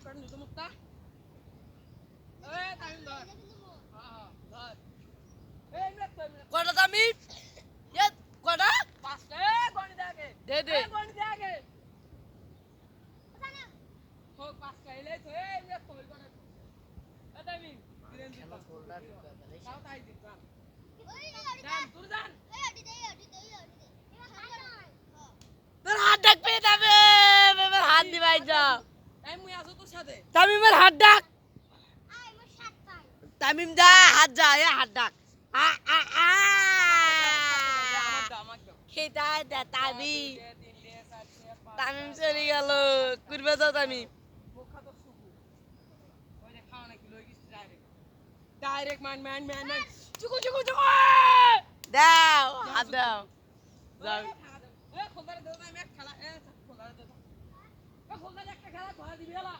pant জুতো মুক্তা তামিম ধর ধর কটা তামিম কটা পাঁচটা গণি দে দে দে গণি দে আগে হোক পাঁচটা এলে তো তোর গণে তামিম দিলেন দিতা তাও তাই দিন জান তোর জান তোর হাত ডাক পেয়ে যাবে এবার হাত দিবাই যা এই মুই আছো তোর সাথে তামিমের হাত ডাক তামিম যা হাত যা এ হাত ডাক আ আ আ খেতা দা তামিম তামিম চলে গেল করবে যাও তামিম ডাইরেক্ট মান মান মান মান চুকু চুকু চুকু দাও হাত দাও যাও খোলদারে দাও আমি এক খেলা খোলদারে দাও খোলদারে একটা খেলা ধরা দিবি এলা